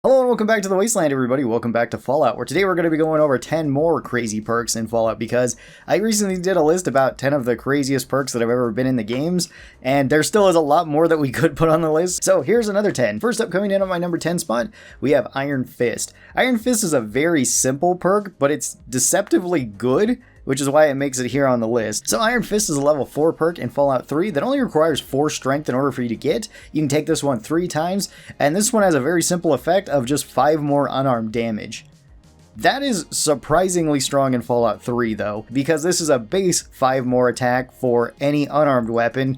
Hello and welcome back to the Wasteland, everybody. Welcome back to Fallout, where today we're going to be going over 10 more crazy perks in Fallout, because I recently did a list about 10 of the craziest perks that have ever been in the games, and there still is a lot more that we could put on the list. So here's another 10. First up, coming in on my number 10 spot, we have Iron Fist. Iron Fist is a very simple perk, but it's deceptively good, which is why it makes it here on the list. So Iron Fist is a level 4 perk in Fallout 3 that only requires 4 strength in order for you to get. You can take this one 3 times, and this one has a very simple effect of just 5 more unarmed damage. That is surprisingly strong in Fallout 3 though, because this is a base 5 more attack for any unarmed weapon,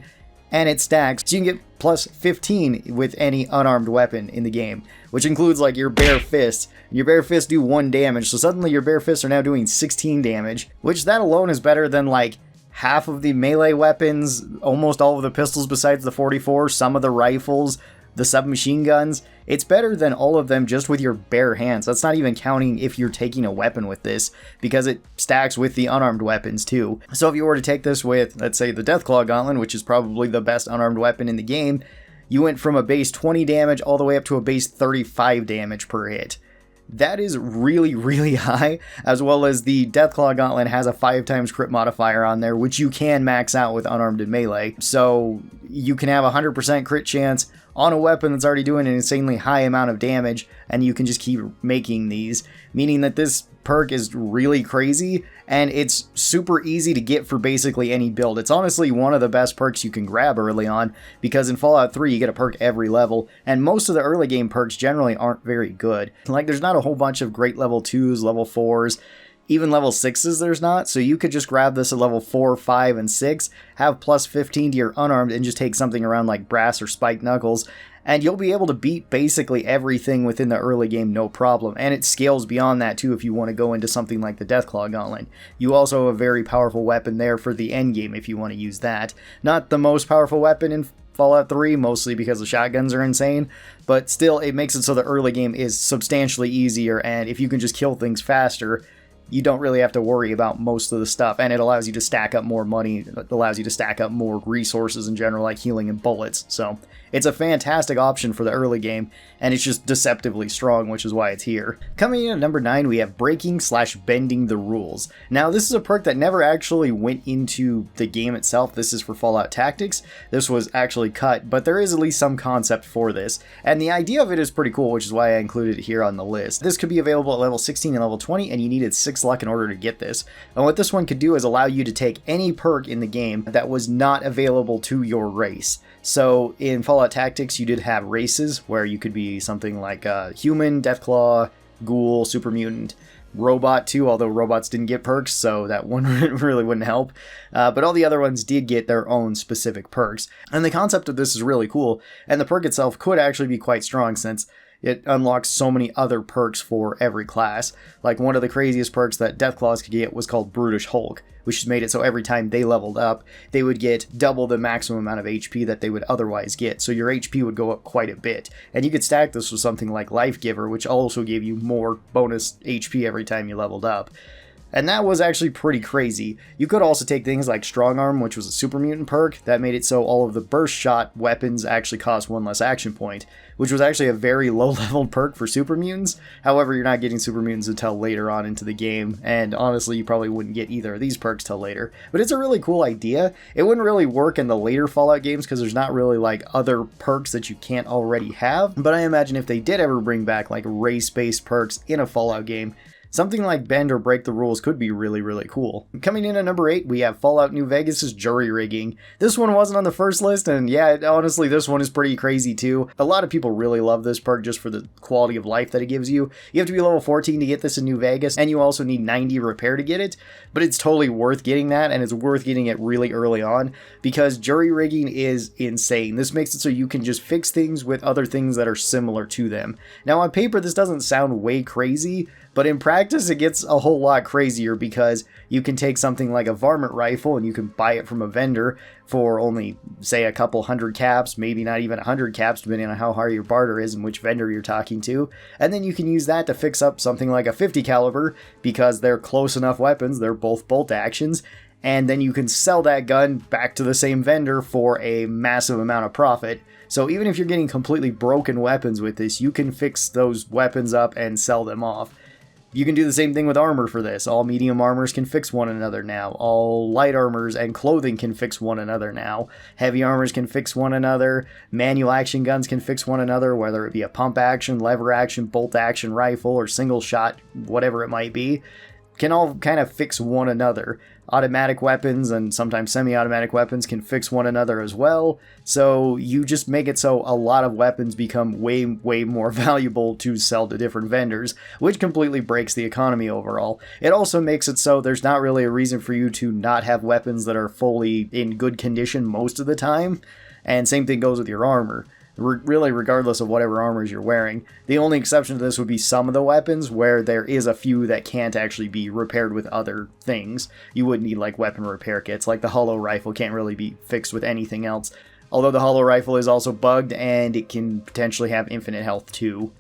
and it stacks, so you can get plus 15 with any unarmed weapon in the game, which includes like your bare fists. Your bare fists do 1 damage, so suddenly your bare fists are now doing 16 damage, which that alone is better than like half of the melee weapons, almost all of the pistols besides the 44, some of the rifles, the submachine guns. It's better than all of them just with your bare hands. That's not even counting if you're taking a weapon with this, because it stacks with the unarmed weapons too. So if you were to take this with, let's say, the Deathclaw Gauntlet, which is probably the best unarmed weapon in the game, you went from a base 20 damage all the way up to a base 35 damage per hit. That is really, really high, as well as the Deathclaw Gauntlet has a 5 times crit modifier on there, which you can max out with unarmed and melee. So you can have a 100% crit chance on a weapon that's already doing an insanely high amount of damage, and you can just keep making these, meaning that this perk is really crazy, and it's super easy to get for basically any build. It's honestly one of the best perks you can grab early on, because in Fallout 3 you get a perk every level, and most of the early game perks generally aren't very good. Like, there's not a whole bunch of great level 2s, level 4s, even level 6s there's not, so you could just grab this at level 4, 5, and 6, have plus 15 to your unarmed, and just take something around like Brass or Spiked Knuckles, and you'll be able to beat basically everything within the early game no problem. And it scales beyond that too if you want to go into something like the Deathclaw Gauntlet. You also have a very powerful weapon there for the end game if you want to use that. Not the most powerful weapon in Fallout 3, mostly because the shotguns are insane, but still it makes it so the early game is substantially easier, and if you can just kill things faster, you don't really have to worry about most of the stuff, and it allows you to stack up more money, it allows you to stack up more resources in general, like healing and bullets. So it's a fantastic option for the early game, and it's just deceptively strong, which is why it's here. Coming in at number 9, we have Breaking/Bending the Rules. Now, this is a perk that never actually went into the game itself. This is for Fallout Tactics. This was actually cut, but there is at least some concept for this, and the idea of it is pretty cool, which is why I included it here on the list. This could be available at level 16 and level 20, and you needed 6 luck in order to get this. And what this one could do is allow you to take any perk in the game that was not available to your race. So in Fallout Tactics, you did have races where you could be something like human, Deathclaw, ghoul, super mutant, robot too, although robots didn't get perks, so that one really wouldn't help. But all the other ones did get their own specific perks. And the concept of this is really cool, and the perk itself could actually be quite strong since it unlocks so many other perks for every class. Like, one of the craziest perks that Deathclaws could get was called Brutish Hulk, which made it so every time they leveled up, they would get double the maximum amount of HP that they would otherwise get. So your HP would go up quite a bit. And you could stack this with something like Life Giver, which also gave you more bonus HP every time you leveled up. And that was actually pretty crazy. You could also take things like Strong Arm, which was a super mutant perk that made it so all of the burst shot weapons actually cost 1 less action point, which was actually a very low-leveled perk for super mutants. However, you're not getting super mutants until later on into the game, and honestly, you probably wouldn't get either of these perks till later. But it's a really cool idea. It wouldn't really work in the later Fallout games because there's not really like other perks that you can't already have, but I imagine if they did ever bring back like race-based perks in a Fallout game, something like Bend or Break the Rules could be really, really cool. Coming in at number 8, we have Fallout New Vegas' Jury Rigging. This one wasn't on the first list, and yeah, honestly, this one is pretty crazy too. A lot of people really love this perk just for the quality of life that it gives you. You have to be level 14 to get this in New Vegas, and you also need 90 repair to get it, but it's totally worth getting that, and it's worth getting it really early on, because jury rigging is insane. This makes it so you can just fix things with other things that are similar to them. Now, on paper, this doesn't sound way crazy, but in practice, it gets a whole lot crazier, because you can take something like a varmint rifle and you can buy it from a vendor for only, say, a couple 100 caps, maybe not even 100 caps, depending on how high your barter is and which vendor you're talking to. And then you can use that to fix up something like a 50 caliber, because they're close enough weapons, they're both bolt actions, and then you can sell that gun back to the same vendor for a massive amount of profit. So even if you're getting completely broken weapons with this, you can fix those weapons up and sell them off. You can do the same thing with armor for this. All medium armors can fix one another now. All light armors and clothing can fix one another now. Heavy armors can fix one another. Manual action guns can fix one another, whether it be a pump action, lever action, bolt action rifle, or single shot, whatever it might be. Can all kind of fix one another. Automatic weapons and sometimes semi-automatic weapons can fix one another as well. So you just make it so a lot of weapons become way more valuable to sell to different vendors, which completely breaks the economy overall. It also makes it so there's not really a reason for you to not have weapons that are fully in good condition most of the time. And same thing goes with your armor. Really, regardless of whatever armors you're wearing. The only exception to this would be some of the weapons, where there is a few that can't actually be repaired with other things. You would need like weapon repair kits, like the hollow rifle can't really be fixed with anything else. Although the hollow rifle is also bugged, and it can potentially have infinite health too.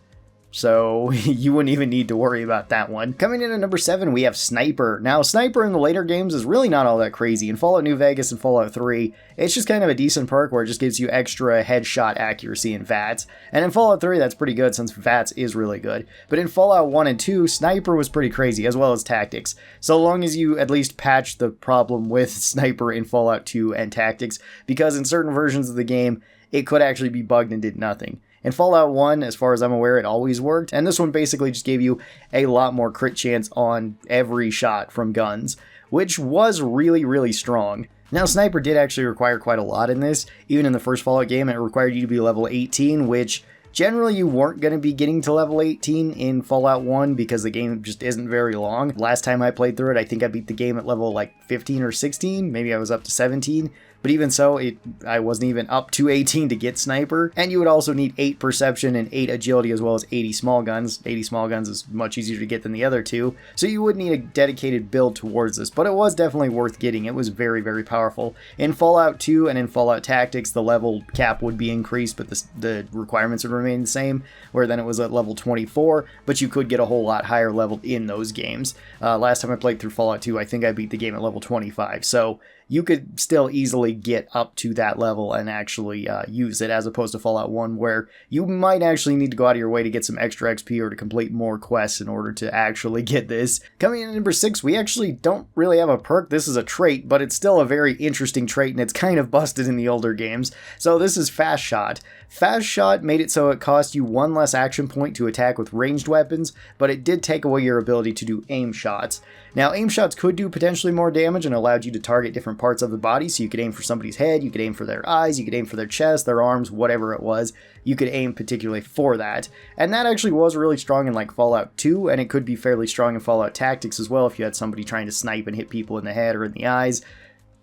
So you wouldn't even need to worry about that one. Coming in at number 7, we have Sniper. Now, Sniper in the later games is really not all that crazy. In Fallout New Vegas and Fallout 3, it's just kind of a decent perk where it just gives you extra headshot accuracy in VATS. And in Fallout 3, that's pretty good since VATS is really good. But in Fallout 1 and 2, Sniper was pretty crazy, as well as Tactics. So long as you at least patch the problem with Sniper in Fallout 2 and Tactics, because in certain versions of the game, it could actually be bugged and did nothing. In Fallout 1, as far as I'm aware, it always worked, and this one basically just gave you a lot more crit chance on every shot from guns, which was really strong. Now, Sniper did actually require quite a lot in this. Even in the first Fallout game, it required you to be level 18, which generally you weren't going to be getting to level 18 in Fallout 1 because the game just isn't very long. Last time I played through it, I think I beat the game at level like 15 or 16, maybe I was up to 17. But even so, I wasn't even up to 18 to get Sniper. And you would also need 8 Perception and 8 Agility as well as 80 Small Guns. 80 Small Guns is much easier to get than the other two. So you would need a dedicated build towards this. But it was definitely worth getting. It was very powerful. In Fallout 2 and in Fallout Tactics, the level cap would be increased, but the requirements would remain the same. Where then it was at level 24, but you could get a whole lot higher level in those games. Last time I played through Fallout 2, I think I beat the game at level 25. So you could still easily get up to that level and actually use it, as opposed to Fallout 1, where you might actually need to go out of your way to get some extra XP or to complete more quests in order to actually get this. Coming in at number 6, we actually don't really have a perk. This is a trait, but it's still a very interesting trait, and it's kind of busted in the older games. So this is Fast Shot. Fast Shot made it so it cost you 1 less action point to attack with ranged weapons, but it did take away your ability to do aim shots. Now, aim shots could do potentially more damage and allowed you to target different parts of the body, so you could aim for somebody's head, you could aim for their eyes, you could aim for their chest, their arms, whatever it was. You could aim particularly for that. And that actually was really strong in like Fallout 2, and it could be fairly strong in Fallout Tactics as well if you had somebody trying to snipe and hit people in the head or in the eyes.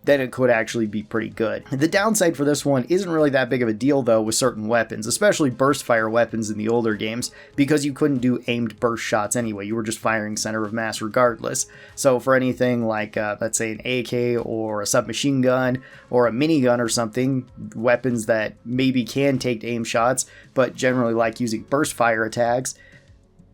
Then it could actually be pretty good. The downside for this one isn't really that big of a deal though with certain weapons, especially burst fire weapons in the older games, because you couldn't do aimed burst shots anyway, you were just firing center of mass regardless. So for anything like, let's say an AK or a submachine gun or a minigun or something, weapons that maybe can take aim shots, but generally like using burst fire attacks,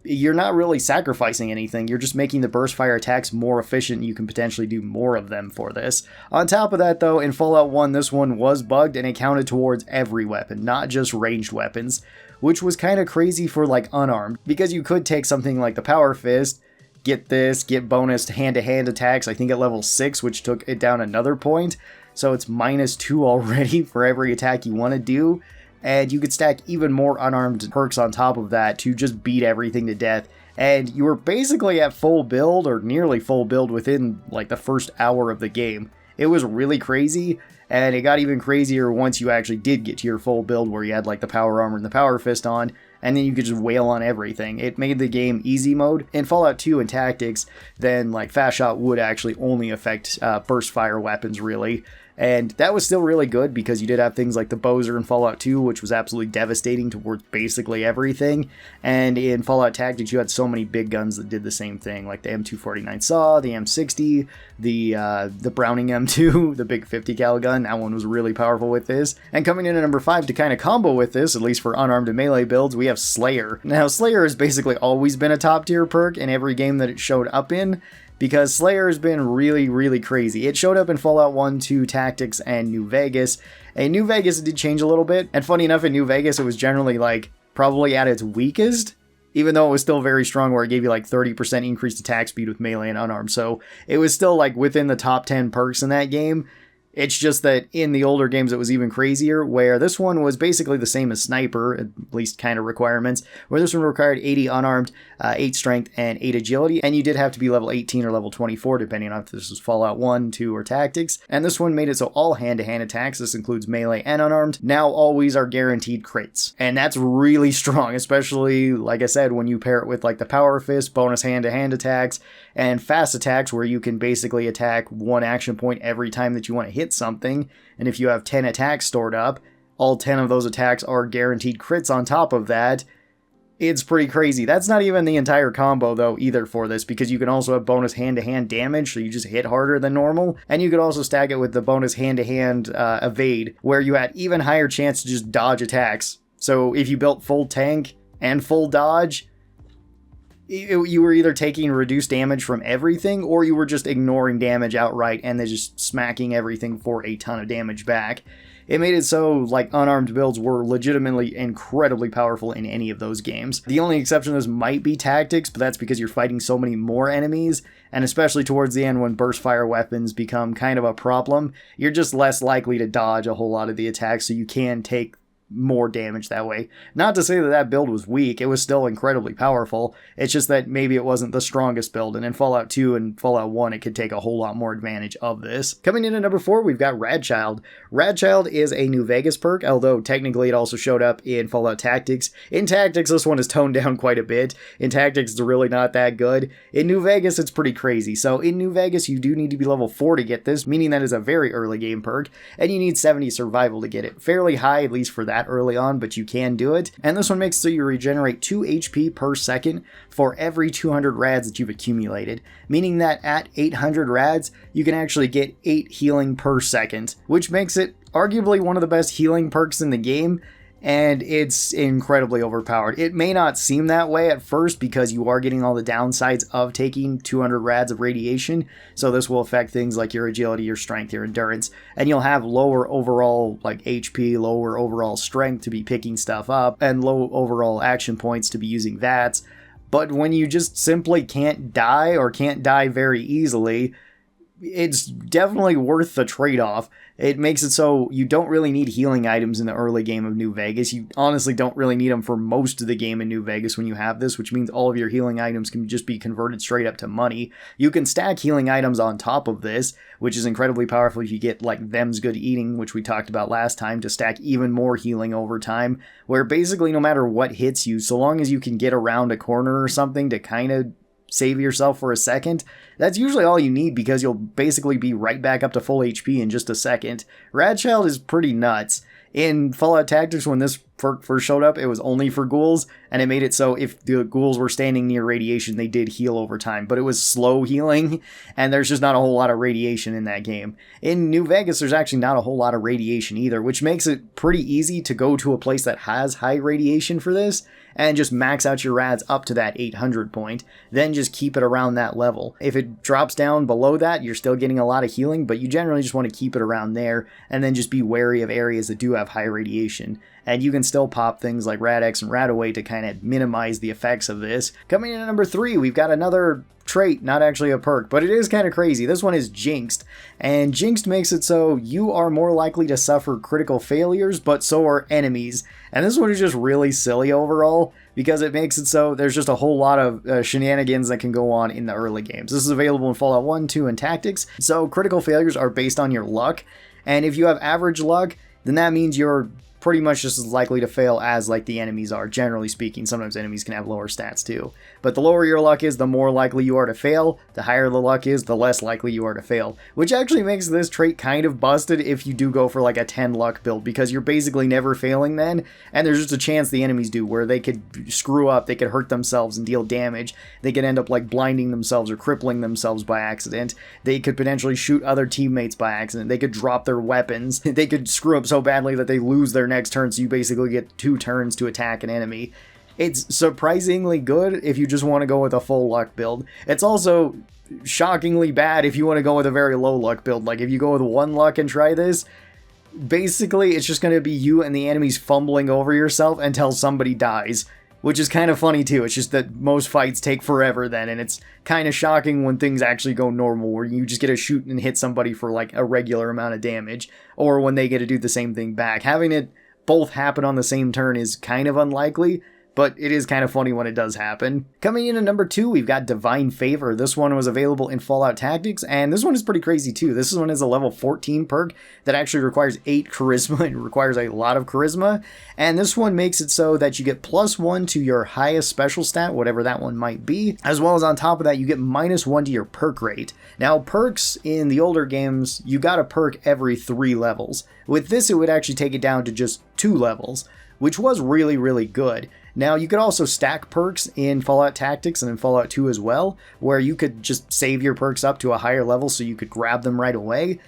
you're not really sacrificing anything, you're just making the burst fire attacks more efficient and you can potentially do more of them for this. On top of that though, in Fallout 1, this one was bugged and it counted towards every weapon, not just ranged weapons, which was kind of crazy for like unarmed, because you could take something like the Power Fist, get bonus hand-to-hand attacks, I think at level 6, which took it down another point, so it's -2 already for every attack you want to do. And you could stack even more unarmed perks on top of that to just beat everything to death. And you were basically at full build, or nearly full build, within like the first hour of the game. It was really crazy, and it got even crazier once you actually did get to your full build where you had like the power armor and the power fist on, and then you could just wail on everything. It made the game easy mode. In Fallout 2 and Tactics, then like Fast Shot would actually only affect burst fire weapons really. And that was still really good because you did have things like the Bowser in Fallout 2, which was absolutely devastating towards basically everything. And in Fallout Tactics, you had so many big guns that did the same thing, like the M249 SAW, the M60, the Browning M2, the big 50 cal gun. That one was really powerful with this. And coming in at number 5 to kind of combo with this, at least for unarmed and melee builds, we have Slayer. Now, Slayer has basically always been a top tier perk in every game that it showed up in. because Slayer has been really, really crazy. It showed up in Fallout 1, 2, Tactics, and New Vegas. And New Vegas did change a little bit, and funny enough, in New Vegas it was generally like probably at its weakest, even though it was still very strong where it gave you like 30% increased attack speed with melee and unarmed. So it was still like within the top 10 perks in that game. It's just that in the older games it was even crazier, where this one was basically the same as Sniper, at least kind of requirements, where this one required 80 unarmed, 8 strength, and 8 agility, and you did have to be level 18 or level 24 depending on if this was Fallout 1, 2, or Tactics, and this one made it so all hand-to-hand attacks, this includes melee and unarmed, now always are guaranteed crits. And that's really strong, especially, like I said, when you pair it with like the Power Fist, bonus hand-to-hand attacks, and fast attacks where you can basically attack one action point every time that you want to hit something, and if you have 10 attacks stored up, all 10 of those attacks are guaranteed crits on top of that. It's pretty crazy. That's not even the entire combo though either for this, because you can also have bonus hand-to-hand damage, so you just hit harder than normal, and you could also stack it with the bonus hand-to-hand evade, where you had even higher chance to just dodge attacks. So if you built full tank and full dodge, you were either taking reduced damage from everything, or you were just ignoring damage outright and then just smacking everything for a ton of damage back. It made it so like unarmed builds were legitimately incredibly powerful in any of those games. The only exception to this might be Tactics, but that's because you're fighting so many more enemies, and especially towards the end when burst fire weapons become kind of a problem, you're just less likely to dodge a whole lot of the attacks, so you can take more damage that way. Not to say that that build was weak, it was still incredibly powerful. It's just that maybe it wasn't the strongest build, and in Fallout 2 and Fallout 1 it could take a whole lot more advantage of this. Coming in at number 4, we've got Radchild. Radchild is a New Vegas perk, although technically it also showed up in Fallout Tactics. In Tactics, this one is toned down quite a bit. In Tactics, it's really not that good. In New Vegas, it's pretty crazy. So in New Vegas, you do need to be level 4 to get this, meaning that is a very early game perk, and you need 70 survival to get it. Fairly high, at least for that early on, but you can do it. And this one makes so you regenerate 2 HP per second for every 200 rads that you've accumulated, meaning that at 800 rads, you can actually get 8 healing per second, which makes it arguably one of the best healing perks in the game, and it's incredibly overpowered. It may not seem that way at first because you are getting all the downsides of taking 200 rads of radiation, so this will affect things like your agility, your strength, your endurance, and you'll have lower overall like HP, lower overall strength to be picking stuff up, and low overall action points to be using VATS. But when you just simply can't die, or can't die very easily, it's definitely worth the trade-off. It makes it so you don't really need healing items in the early game of New Vegas. You honestly don't really need them for most of the game in New Vegas when you have this, which means all of your healing items can just be converted straight up to money. You can stack healing items on top of this, which is incredibly powerful if you get like Them's Good Eating, which we talked about last time, to stack even more healing over time, where basically no matter what hits you, so long as you can get around a corner or something to kind of save yourself for a second, that's usually all you need, because you'll basically be right back up to full HP in just a second. Radchild is pretty nuts. In Fallout Tactics, when this perk first showed up, it was only for ghouls, and it made it so if the ghouls were standing near radiation, they did heal over time, but it was slow healing, and there's just not a whole lot of radiation in that game. In New Vegas, there's actually not a whole lot of radiation either, which makes it pretty easy to go to a place that has high radiation for this, and just max out your rads up to that 800 point, then just keep it around that level. If it drops down below that, you're still getting a lot of healing, but you generally just want to keep it around there, and then just be wary of areas that do have high radiation. And you can still pop things like Rad-X and Rad-Away to kind of minimize the effects of this. Coming in at number 3, we've got another trait, not actually a perk, but it is kind of crazy. This one is Jinxed, and Jinxed makes it so you are more likely to suffer critical failures, but so are enemies. And this one is just really silly overall, because it makes it so there's just a whole lot of shenanigans that can go on in the early games. This is available in Fallout 1, 2, and Tactics. So critical failures are based on your luck, and if you have average luck, then that means you're pretty much just as likely to fail as like the enemies are, generally speaking. Sometimes enemies can have lower stats too. But the lower your luck is, the more likely you are to fail. The higher the luck is, the less likely you are to fail. Which actually makes this trait kind of busted if you do go for like a 10 luck build, because you're basically never failing then, and there's just a chance the enemies do, where they could screw up, they could hurt themselves and deal damage, they could end up like blinding themselves or crippling themselves by accident, they could potentially shoot other teammates by accident, they could drop their weapons, they could screw up so badly that they lose their next turn, so you basically get 2 turns to attack an enemy. It's surprisingly good if you just want to go with a full luck build. It's also shockingly bad if you want to go with a very low luck build. Like if you go with 1 luck and try this, basically it's just going to be you and the enemies fumbling over yourself until somebody dies, which is kind of funny too. It's just that most fights take forever then, and it's kind of shocking when things actually go normal, where you just get to shoot and hit somebody for like a regular amount of damage, or when they get to do the same thing back. Having it both happen on the same turn is kind of unlikely, but it is kind of funny when it does happen. Coming in at number 2, we've got Divine Favor. This one was available in Fallout Tactics, and this one is pretty crazy too. This one is a level 14 perk that actually requires 8 charisma. It requires a lot of charisma, and this one makes it so that you get +1 to your highest special stat, whatever that one might be, as well as on top of that you get -1 to your perk rate. Now perks in the older games, you got a perk every 3 levels. With this it would actually take it down to just 2 levels, which was really, really good. Now, you could also stack perks in Fallout Tactics and in Fallout 2 as well, where you could just save your perks up to a higher level so you could grab them right away.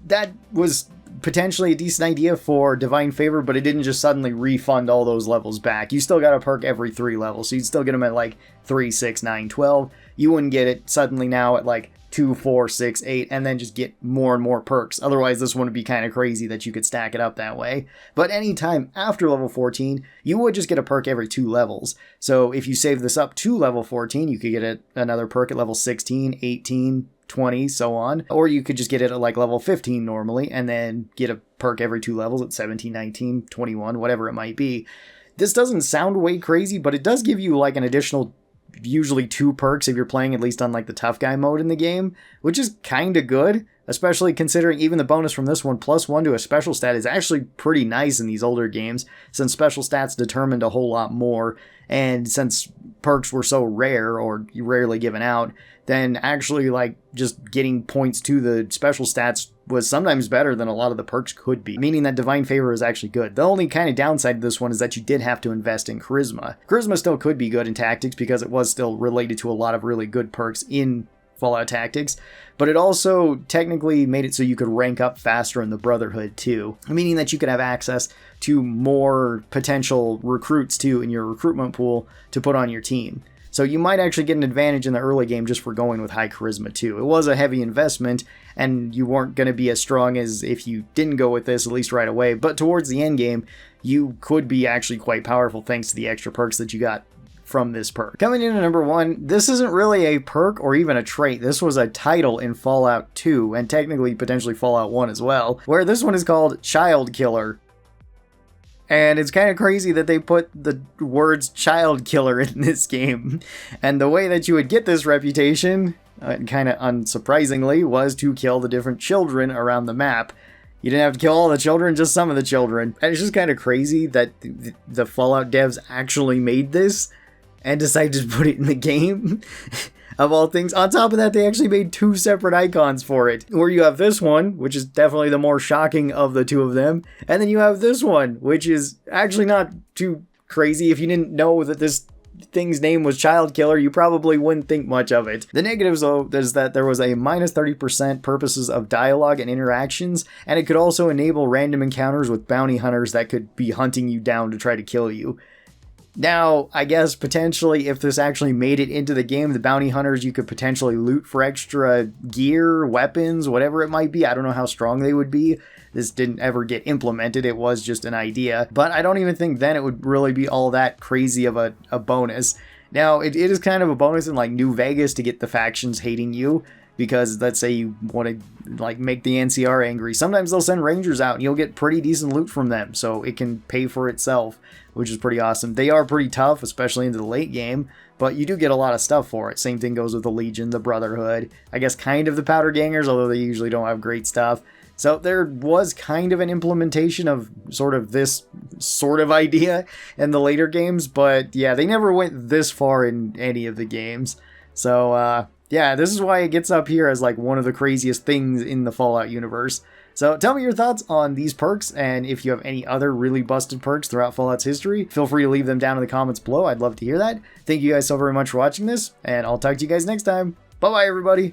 That was potentially a decent idea for Divine Favor, but it didn't just suddenly refund all those levels back. You still got a perk every 3 levels, so you'd still get them at like 3, 6, 9, 12. You wouldn't get it suddenly now at like 2, 4, 6, 8, and then just get more and more perks. Otherwise, this one would be kind of crazy that you could stack it up that way. But anytime after level 14, you would just get a perk every 2 levels. So if you save this up to level 14, you could get another perk at level 16, 18, 20, so on. Or you could just get it at like level 15 normally, and then get a perk every 2 levels at 17, 19, 21, whatever it might be. This doesn't sound way crazy, but it does give you like an additional usually 2 perks if you're playing at least on like the tough guy mode in the game, which is kind of good, especially considering even the bonus from this one, +1 to a special stat, is actually pretty nice in these older games, since special stats determined a whole lot more, and since perks were so rare or rarely given out, then actually like just getting points to the special stats was sometimes better than a lot of the perks could be, meaning that Divine Favor is actually good. The only kind of downside to this one is that you did have to invest in Charisma. Charisma still could be good in Tactics because it was still related to a lot of really good perks in Fallout Tactics, but it also technically made it so you could rank up faster in the Brotherhood too, meaning that you could have access to more potential recruits too in your recruitment pool to put on your team. So you might actually get an advantage in the early game just for going with high charisma too. It was a heavy investment, and you weren't going to be as strong as if you didn't go with this, at least right away. But towards the end game, you could be actually quite powerful thanks to the extra perks that you got from this perk. Coming in at number 1, this isn't really a perk or even a trait. This was a title in Fallout 2, and technically potentially Fallout 1 as well, where this one is called Child Killer. And it's kind of crazy that they put the words child killer in this game. And the way that you would get this reputation, kind of unsurprisingly, was to kill the different children around the map. You didn't have to kill all the children, just some of the children. And it's just kind of crazy that the Fallout devs actually made this and decided to put it in the game. Of all things. On top of that, they actually made 2 separate icons for it, where you have this one, which is definitely the more shocking of the 2 of them, and then you have this one, which is actually not too crazy. If you didn't know that this thing's name was Child Killer, you probably wouldn't think much of it. The negatives, though, is that there was a -30% purposes of dialogue and interactions, and it could also enable random encounters with bounty hunters that could be hunting you down to try to kill you. Now, I guess potentially if this actually made it into the game, the bounty hunters you could potentially loot for extra gear, weapons, whatever it might be. I don't know how strong they would be. This didn't ever get implemented. It was just an idea. But I don't even think then it would really be all that crazy of a bonus. Now, it is kind of a bonus in like New Vegas to get the factions hating you. Because let's say you want to like make the NCR angry. Sometimes they'll send rangers out and you'll get pretty decent loot from them. So it can pay for itself, which is pretty awesome. They are pretty tough, especially into the late game, but you do get a lot of stuff for it. Same thing goes with the Legion, the Brotherhood, I guess kind of the Powder Gangers, although they usually don't have great stuff. So there was kind of an implementation of sort of this sort of idea in the later games, but yeah, they never went this far in any of the games. So, yeah, this is why it gets up here as like one of the craziest things in the Fallout universe. So tell me your thoughts on these perks, and if you have any other really busted perks throughout Fallout's history, feel free to leave them down in the comments below. I'd love to hear that. Thank you guys so very much for watching this, and I'll talk to you guys next time. Bye-bye, everybody!